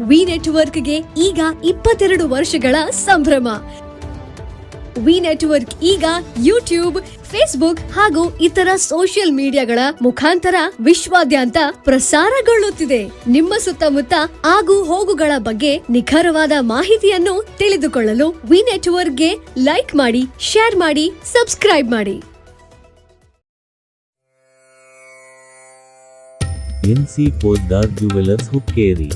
V ನೆಟ್ವರ್ಕ್ಗೆ ಈಗ 22 ವರ್ಷಗಳ ಸಂಭ್ರಮ. ವಿ ನೆಟ್ವರ್ಕ್ ಈಗ ಯೂಟ್ಯೂಬ್, ಫೇಸ್ಬುಕ್ ಹಾಗೂ ಇತರ ಸೋಷಿಯಲ್ ಮೀಡಿಯಾಗಳ ಮುಖಾಂತರ ವಿಶ್ವಾದ್ಯಂತ ಪ್ರಸಾರಗೊಳ್ಳುತ್ತಿದೆ. ನಿಮ್ಮ ಸುತ್ತಮುತ್ತ ಆಗು ಹೋಗುಗಳ ಬಗ್ಗೆ ನಿಖರವಾದ ಮಾಹಿತಿಯನ್ನು ತಿಳಿದುಕೊಳ್ಳಲು ವಿ ನೆಟ್ವರ್ಕ್ಗೆ ಲೈಕ್ ಮಾಡಿ, ಶೇರ್ ಮಾಡಿ, ಸಬ್ಸ್ಕ್ರೈಬ್ ಮಾಡಿ. NC Poddar jewellers Hukkeri.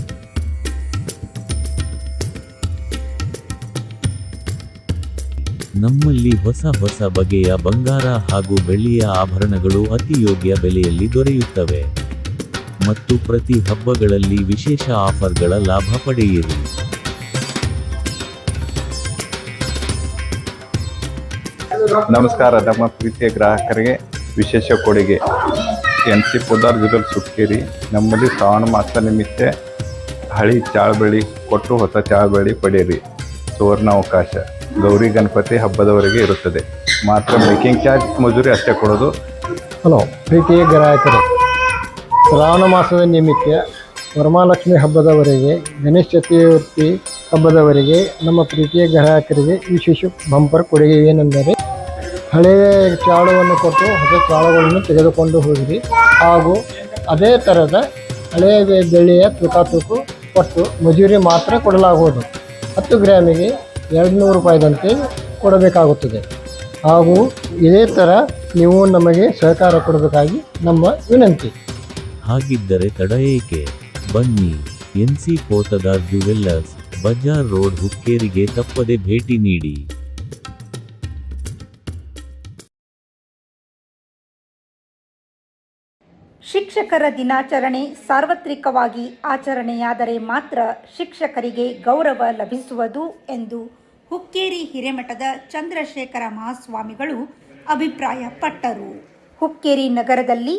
ನಮ್ಮಲ್ಲಿ ಹೊಸ ಬಗೆಯ ಬಂಗಾರ ಹಾಗೂ ಬೆಳ್ಳಿಯ ಆಭರಣಗಳು ಅತಿ ಯೋಗ್ಯ ಬೆಲೆಯಲ್ಲಿ ದೊರೆಯುತ್ತವೆ ಮತ್ತು ಪ್ರತಿ ಹಬ್ಬಗಳಲ್ಲಿ ವಿಶೇಷ ಆಫರ್ಗಳ ಲಾಭ ಪಡೆಯಿರಿ. ನಮಸ್ಕಾರ. ನಮ್ಮ ಪ್ರೀತಿಯ ಗ್ರಾಹಕರಿಗೆ ವಿಶೇಷ ಕೊಡುಗೆ ಎನ್ಸಿ ಪೋದ್ದಾರ್ ಜ್ಯುವೆಲರ್ಸ್ ಹುಕ್ಕೇರಿ. ನಮ್ಮಲ್ಲಿ ಶ್ರಾವಣ ಮಾಸ ನಿಮಿತ್ತ ಹಳಿ ಚಾಳಬೆಳ್ಳಿ ಕೊಟ್ಟು ಹೊಸ ಚಾಳಬೆಳ್ಳಿ ಪಡೆಯಿರಿ. ಸುವರ್ಣಾವಕಾಶ ಗೌರಿ ಗಣಪತಿ ಹಬ್ಬದವರೆಗೆ ಇರುತ್ತದೆ. ಮಾತ್ರ ಮೇಕಿಂಗ್ ಚಾರ್ಜ್ ಮಜೂರಿ ಅಷ್ಟೇ ಕೊಡೋದು. ಹಲೋ ಪ್ರೀತಿಯ ಗ್ರಾಹಕರೇ, ಶ್ರಾವಣ ಮಾಸದ ನಿಮಿತ್ತ ವರಮಹಾಲಕ್ಷ್ಮಿ ಹಬ್ಬದವರೆಗೆ, ಗಣೇಶ ಚತುರ್ಥಿ ಹಬ್ಬದವರೆಗೆ ನಮ್ಮ ಪ್ರೀತಿಯ ಗ್ರಾಹಕರಿಗೆ ವಿಶೇಷ ಬಂಪರ್ ಕೊಡುಗೆ ಏನೆಂದರೆ, ಹಳೆಯ ಚಾಳವನ್ನು ಕೊಟ್ಟು ಹೊಸ ಚಾಳಗಳನ್ನು ತೆಗೆದುಕೊಂಡು ಹೋಗಿರಿ ಹಾಗೂ ಅದೇ ಥರದ ಹಳೆಯ ಬೆಳ್ಳಿಯ ತೂಕು ಕೊಟ್ಟು ಮಜೂರಿ ಮಾತ್ರ ಕೊಡಲಾಗುವುದು. 10 ಗ್ರಾಮಿಗೆ 200 ರೂಪಾಯಿದಂತೆ ಕೊಡಬೇಕಾಗುತ್ತದೆ. ಹಾಗೂ ಇದೇ ಥರ ನೀವು ನಮಗೆ ಸಹಕಾರ ಕೊಡಬೇಕಾಗಿ ನಮ್ಮ ವಿನಂತಿ. ಹಾಗಿದ್ದರೆ ತಡ ಏಕೆ? ಬನ್ನಿ, NC Poddar jewellers, Bazar road, ಹುಕ್ಕೇರಿಗೆ ತಪ್ಪದೆ ಭೇಟಿ ನೀಡಿ. ಶಿಕ್ಷಕರ ದಿನಾಚರಣೆ ಸಾರ್ವತ್ರಿಕವಾಗಿ ಆಚರಣೆಯಾದರೆ ಮಾತ್ರ ಶಿಕ್ಷಕರಿಗೆ ಗೌರವ ಲಭಿಸುವುದು ಎಂದು ಹುಕ್ಕೇರಿ ಹಿರೇಮಠದ ಚಂದ್ರಶೇಖರ ಮಹಾಸ್ವಾಮಿಗಳು ಅಭಿಪ್ರಾಯಪಟ್ಟರು. ಹುಕ್ಕೇರಿ ನಗರದಲ್ಲಿ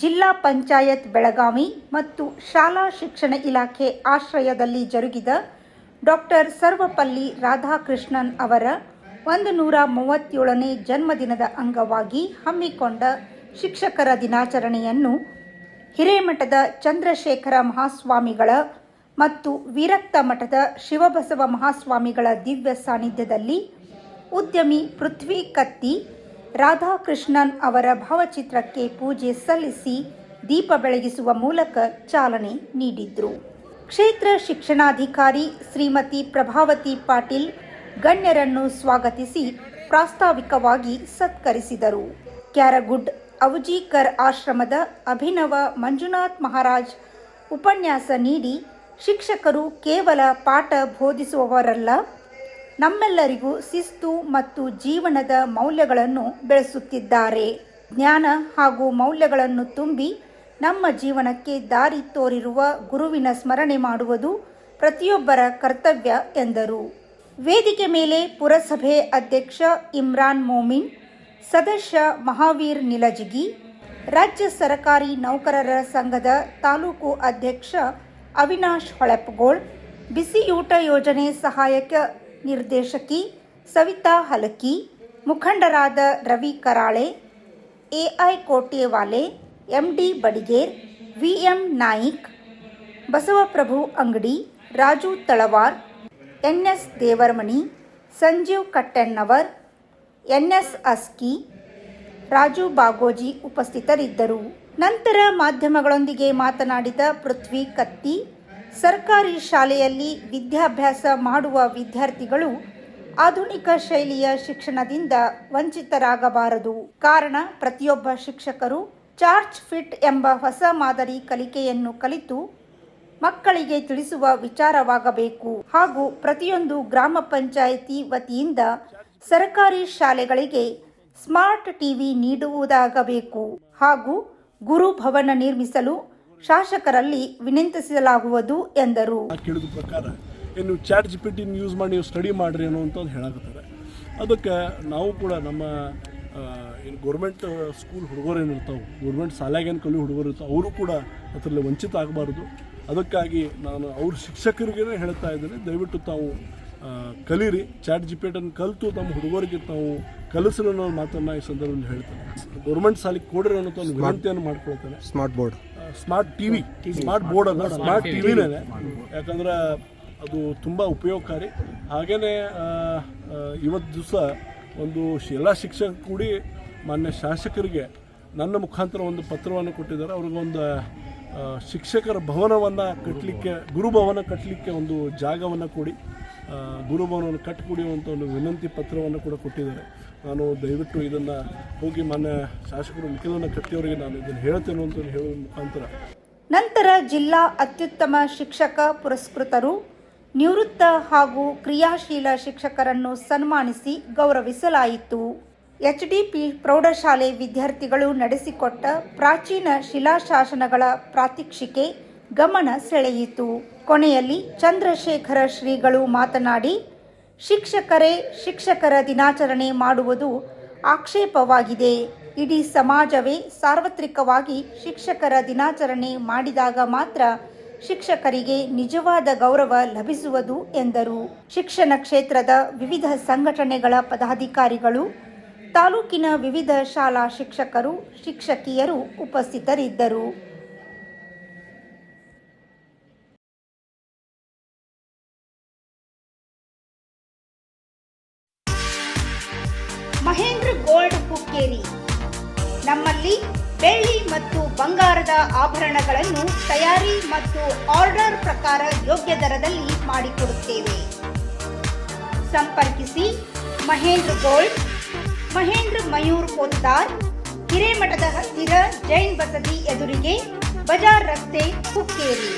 ಜಿಲ್ಲಾ ಪಂಚಾಯತ್ ಬೆಳಗಾವಿ ಮತ್ತು ಶಾಲಾ ಶಿಕ್ಷಣ ಇಲಾಖೆ ಆಶ್ರಯದಲ್ಲಿ ಜರುಗಿದ ಡಾಕ್ಟರ್ ಸರ್ವಪಲ್ಲಿ ರಾಧಾಕೃಷ್ಣನ್ ಅವರ 137ನೇ ಜನ್ಮದಿನದ ಅಂಗವಾಗಿ ಹಮ್ಮಿಕೊಂಡ ಶಿಕ್ಷಕರ ದಿನಾಚರಣೆಯನ್ನು ಹಿರೇಮಠದ ಚಂದ್ರಶೇಖರ ಮಹಾಸ್ವಾಮಿಗಳ ಮತ್ತು ವಿರಕ್ತ ಮಠದ ಶಿವಬಸವ ಮಹಾಸ್ವಾಮಿಗಳ ದಿವ್ಯ ಸಾನ್ನಿಧ್ಯದಲ್ಲಿ ಉದ್ಯಮಿ ಪೃಥ್ವಿ ಕತ್ತಿ ರಾಧಾಕೃಷ್ಣನ್ ಅವರ ಭಾವಚಿತ್ರಕ್ಕೆ ಪೂಜೆ ಸಲ್ಲಿಸಿ ದೀಪ ಬೆಳಗಿಸುವ ಮೂಲಕ ಚಾಲನೆ ನೀಡಿದ್ರು. ಕ್ಷೇತ್ರ ಶಿಕ್ಷಣಾಧಿಕಾರಿ ಶ್ರೀಮತಿ ಪ್ರಭಾವತಿ ಪಾಟೀಲ್ ಗಣ್ಯರನ್ನು ಸ್ವಾಗತಿಸಿ ಪ್ರಾಸ್ತಾವಿಕವಾಗಿ ಸತ್ಕರಿಸಿದರು. ಕ್ಯಾರಗುಡ್ ಅವಜೀಕರ್ ಆಶ್ರಮದ ಅಭಿನವ ಮಂಜುನಾಥ್ ಮಹಾರಾಜ್ ಉಪನ್ಯಾಸ ನೀಡಿ, ಶಿಕ್ಷಕರು ಕೇವಲ ಪಾಠ ಬೋಧಿಸುವವರಲ್ಲ, ನಮ್ಮೆಲ್ಲರಿಗೂ ಶಿಸ್ತು ಮತ್ತು ಜೀವನದ ಮೌಲ್ಯಗಳನ್ನು ಬೆಳೆಸುತ್ತಿದ್ದಾರೆ. ಜ್ಞಾನ ಹಾಗೂ ಮೌಲ್ಯಗಳನ್ನು ತುಂಬಿ ನಮ್ಮ ಜೀವನಕ್ಕೆ ದಾರಿ ತೋರಿರುವ ಗುರುವಿನ ಸ್ಮರಣೆ ಮಾಡುವುದು ಪ್ರತಿಯೊಬ್ಬರ ಕರ್ತವ್ಯ ಎಂದರು. ವೇದಿಕೆ ಮೇಲೆ ಪುರಸಭೆ ಅಧ್ಯಕ್ಷ ಇಮ್ರಾನ್ ಮೋಮಿನ್, ಸದಸ್ಯ ಮಹಾವೀರ್ ನಿಲಜಗಿ, ರಾಜ್ಯ ಸರ್ಕಾರಿ ನೌಕರರ ಸಂಘದ ತಾಲೂಕು ಅಧ್ಯಕ್ಷ ಅವಿನಾಶ್ ಹೊಳಪಗೋಳ್, ಬಿಸಿಯೂಟ ಯೋಜನೆ ಸಹಾಯಕ ನಿರ್ದೇಶಕಿ ಸವಿತಾ ಹಲಕಿ, ಮುಖಂಡರಾದ Ravi Karale, AI Kotewale, MD Badiger, VM Naik, Basavaprabhu Angadi, Raju Talwar, NS Devaramani, Sanjeev Kattennavar, NS Aski, Raju Bagoji ಉಪಸ್ಥಿತರಿದ್ದರು. ನಂತರ ಮಾಧ್ಯಮಗಳೊಂದಿಗೆ ಮಾತನಾಡಿದ ಪೃಥ್ವಿ ಕತ್ತಿ, ಸರ್ಕಾರಿ ಶಾಲೆಯಲ್ಲಿ ವಿದ್ಯಾಭ್ಯಾಸ ಮಾಡುವ ವಿದ್ಯಾರ್ಥಿಗಳು ಆಧುನಿಕ ಶೈಲಿಯ ಶಿಕ್ಷಣದಿಂದ ವಂಚಿತರಾಗಬಾರದು. ಕಾರಣ, ಪ್ರತಿಯೊಬ್ಬ ಶಿಕ್ಷಕರು ಚಾರ್ಜ್ ಫಿಟ್ ಎಂಬ ಹೊಸ ಮಾದರಿ ಕಲಿಕೆಯನ್ನು ಕಲಿತು ಮಕ್ಕಳಿಗೆ ತಿಳಿಸುವ ವಿಚಾರವಾಗಬೇಕು ಹಾಗೂ ಪ್ರತಿಯೊಂದು ಗ್ರಾಮ ಪಂಚಾಯಿತಿ ವತಿಯಿಂದ ಸರ್ಕಾರಿ ಶಾಲೆಗಳಿಗೆ ಸ್ಮಾರ್ಟ್ ಟಿವಿ ನೀಡುವುದಾಗಬೇಕು ಹಾಗೂ ಗುರುಭವನ ನಿರ್ಮಿಸಲು ಶಾಸಕರಲ್ಲಿ ವಿನಂತಿಸಲಾಗುವುದು ಎಂದರು. ಕೇಳಿದ ಪ್ರಕಾರ ನೀವು ಚಾಟ್ ಜಿಪಿಟಿ ಯೂಸ್ ಮಾಡಿ ನೀವು ಸ್ಟಡಿ ಮಾಡಿರಿ ಅನ್ನೋಂಥದ್ದು ಹೇಳಾಕತ್ತಾರೆ. ಅದಕ್ಕೆ ನಾವು ಕೂಡ ನಮ್ಮ ಏನು ಗೌರ್ಮೆಂಟ್ ಸ್ಕೂಲ್ ಹುಡುಗರು ಏನಿರ್ತಾವೆ, ಗೌರ್ಮೆಂಟ್ ಶಾಲೆಗೇನು ಕಲಿಯೋ ಹುಡುಗರು ಇರ್ತಾವೆ, ಅವರು ಕೂಡ ಅದರಲ್ಲಿ ವಂಚಿತ ಆಗಬಾರ್ದು. ಅದಕ್ಕಾಗಿ ನಾನು ಅವ್ರ ಶಿಕ್ಷಕರಿಗೇ ಹೇಳ್ತಾ ಇದ್ದೀನಿ, ದಯವಿಟ್ಟು ತಾವು ಕಲೀರಿ, ಚಾಟ್ ಜಿಪಿಟಿಯನ್ನು ಕಲಿತು ತಮ್ಮ ಹುಡುಗರಿಗೆ ತಾವು ಕಲಿಸಲು ಅನ್ನೋ ಮಾತನ್ನು ಈ ಸಂದರ್ಭದಲ್ಲಿ ಹೇಳ್ತೇನೆ. ಗೌರ್ಮೆಂಟ್ ಶಾಲೆಗೆ ಕೊಡ್ರಿ ಅನ್ನೋ ಒಂದು ವಿನಂತಿಯನ್ನು ಮಾಡ್ಕೊಳ್ತೇನೆ. Smart board smart smart board ಅಲ್ಲ, ಸ್ಮಾರ್ಟ್ ಟಿವಿನೇ. ಯಾಕಂದ್ರೆ ಅದು ತುಂಬ ಉಪಯೋಗಕಾರಿ. ಹಾಗೆಯೇ ಇವತ್ತು ದಿವಸ ಒಂದು ಎಲ್ಲ ಶಿಕ್ಷಕರು ಕೂಡಿ ಮಾನ್ಯ ಶಾಸಕರಿಗೆ ನನ್ನ ಮುಖಾಂತರ ಒಂದು ಪತ್ರವನ್ನು ಕೊಟ್ಟಿದ್ದಾರೆ. ಅವ್ರಿಗೊಂದು ಶಿಕ್ಷಕರ ಭವನವನ್ನು ಕಟ್ಟಲಿಕ್ಕೆ, ಗುರುಭವನ ಕಟ್ಟಲಿಕ್ಕೆ ಒಂದು ಜಾಗವನ್ನು ಕೊಡಿ, ಗುರುಭವನವನ್ನು ಕಟ್ಟಿಕೊಡುವಂಥ ಒಂದು ವಿನಂತಿ ಪತ್ರವನ್ನು ಕೂಡ ಕೊಟ್ಟಿದ್ದಾರೆ. ನಾನು ದಯವಿಟ್ಟು ಇದನ್ನು ಹೋಗಿ ಮಾನ್ಯ ಶಾಸಕರು ನಿಖಿಲನ ಕತ್ತಿಯವರಿಗೆ ನಾನು ಇದನ್ನು ಹೇಳ್ತೇನೆ ಅಂತ ಹೇಳೋ ಮುಖಾಂತರ. ನಂತರ ಜಿಲ್ಲಾ ಅತ್ಯುತ್ತಮ ಶಿಕ್ಷಕ ಪುರಸ್ಕೃತರು, ನಿವೃತ್ತ ಹಾಗೂ ಕ್ರಿಯಾಶೀಲ ಶಿಕ್ಷಕರನ್ನು ಸನ್ಮಾನಿಸಿ ಗೌರವಿಸಲಾಯಿತು. HDP ಪ್ರೌಢಶಾಲೆ ವಿದ್ಯಾರ್ಥಿಗಳು ನಡೆಸಿಕೊಟ್ಟ ಪ್ರಾಚೀನ ಶಿಲಾಶಾಸನಗಳ ಪ್ರಾತ್ಯಕ್ಷಿಕೆ ಗಮನ ಸೆಳೆಯಿತು. ಕೊನೆಯಲ್ಲಿ ಚಂದ್ರಶೇಖರ ಶ್ರೀಗಳು ಮಾತನಾಡಿ, ಶಿಕ್ಷಕರೇ ಶಿಕ್ಷಕರ ದಿನಾಚರಣೆ ಮಾಡುವುದು ಆಕ್ಷೇಪವಾಗಿದೆ. ಇಡೀ ಸಮಾಜವೇ ಸಾರ್ವತ್ರಿಕವಾಗಿ ಶಿಕ್ಷಕರ ದಿನಾಚರಣೆ ಮಾಡಿದಾಗ ಮಾತ್ರ ಶಿಕ್ಷಕರಿಗೆ ನಿಜವಾದ ಗೌರವ ಲಭಿಸುವುದು ಎಂದರು. ಶಿಕ್ಷಣ ಕ್ಷೇತ್ರದ ವಿವಿಧ ಸಂಘಟನೆಗಳ ಪದಾಧಿಕಾರಿಗಳು, ತಾಲೂಕಿನ ವಿವಿಧ ಶಾಲಾ ಶಿಕ್ಷಕರು, ಶಿಕ್ಷಕಿಯರು ಉಪಸ್ಥಿತರಿದ್ದರು. ಮಹೇಂದ್ರ ಗೋಲ್ಡ್ ಹುಕ್ಕೇರಿ. ನಮ್ಮಲ್ಲಿ ಬೆಳ್ಳಿ ಮತ್ತು ಬಂಗಾರದ ಆಭರಣಗಳನ್ನು ತಯಾರಿ ಮತ್ತು ಆರ್ಡರ್ ಪ್ರಕಾರ ಯೋಗ್ಯ ದರದಲ್ಲಿ ಮಾಡಿಕೊಡುತ್ತೇವೆ. ಸಂಪರ್ಕಿಸಿ ಮಹೇಂದ್ರ ಗೋಲ್ಡ್, ಮಹೇಂದ್ರ ಮಯೂರ್ ಪೋದ್ದಾರ್, ಹಿರೇಮಠದ ಹತ್ತಿರ ಜೈನ್ ಬಸದಿ ಎದುರಿಗೆ, ಬಜಾರ್ ರಸ್ತೆ, ಹುಕ್ಕೇರಿ.